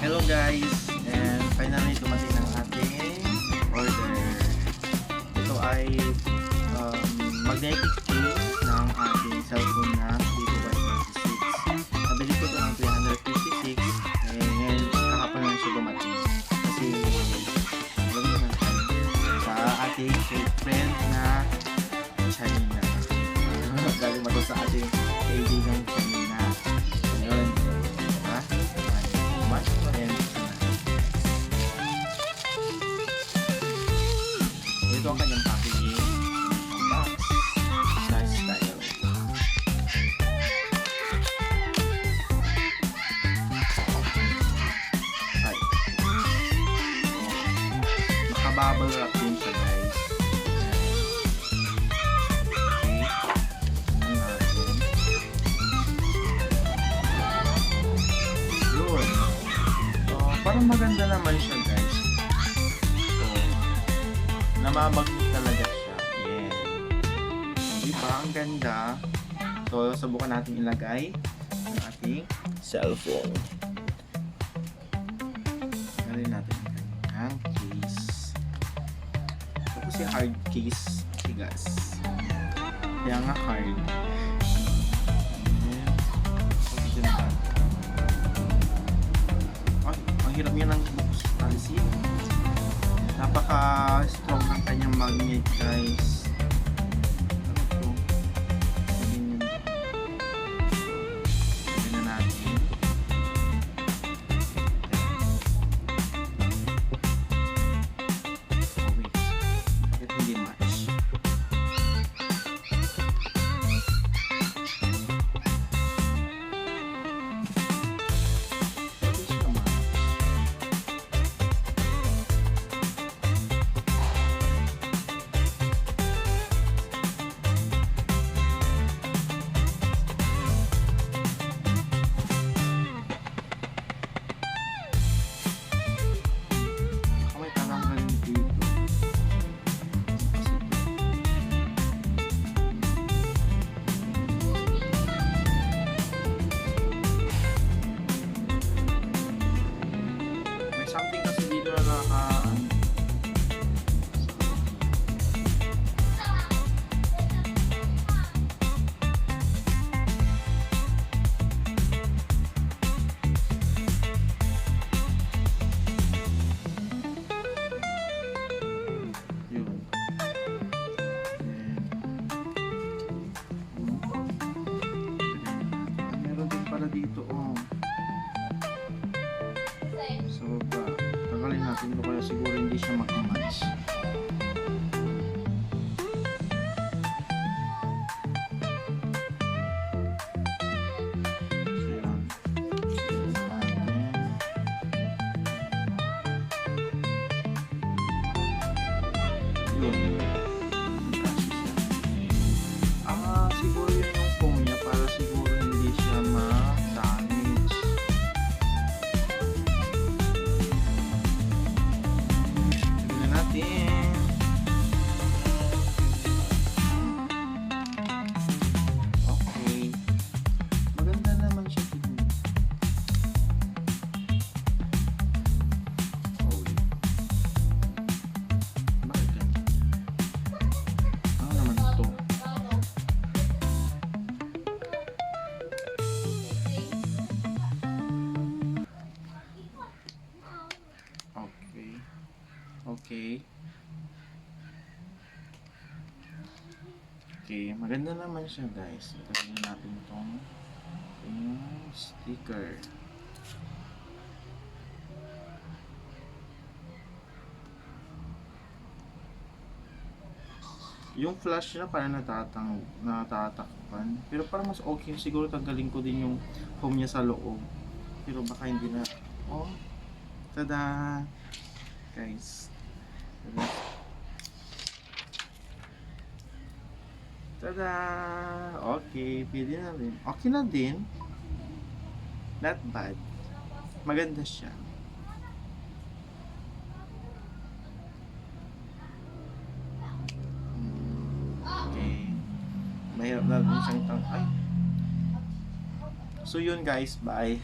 Hello guys, and finally dumating ang ating order. Ito ay magnetic case ng ating cellphone na Vivo Y26. Nabili ko ito ng 356 and kahapon lang siya dumating. Kasi alam mo naman sa ating friend na China. Galing ba ito sa ating kaibigang China. Ngayon, diba? Much and ito ang kanyang packaging. Box. Nice style. Ay. Naka-bubble wrap din siya, guys. Parang maganda naman siya, guys. So, namamagnet talaga siya. Yeah. Diba? Ang ganda. So, subukan natin ilagay ang ating cellphone. Tanggalin natin ang case. Tapos yung hard case, tigas. Kaya nga hard. Hirap niya ng alisin. Napaka-strong ng kanyang magnet, guys. Ano to? Sabihin na natin. Oh wait. Bakit hindi match? Something kasi dito na yun. Meron din pala dito, oh. So, tanggalin natin ito kaya siguro hindi siya mag-match. So, yan. Yun. Siguro yun yung phone niya para siguro hindi siya ma-damage. Natin. Okay. Maganda naman siya tingnan. Oh. Bakit ganyan? Ano naman ito? Okay. Okay. Okay, maganda naman siya, guys. Ilagay natin itong sticker. Yung flash na parang natatakpan. Pero parang mas okay siguro tanggalin ko din yung foam niya sa loob. Pero baka hindi na. Oh. Tada! Guys. Tada! Okay, pwede na rin. Okay na din. Not bad. Maganda siya. Okay. Mahirap na rin siyang ay. So yun guys, bye.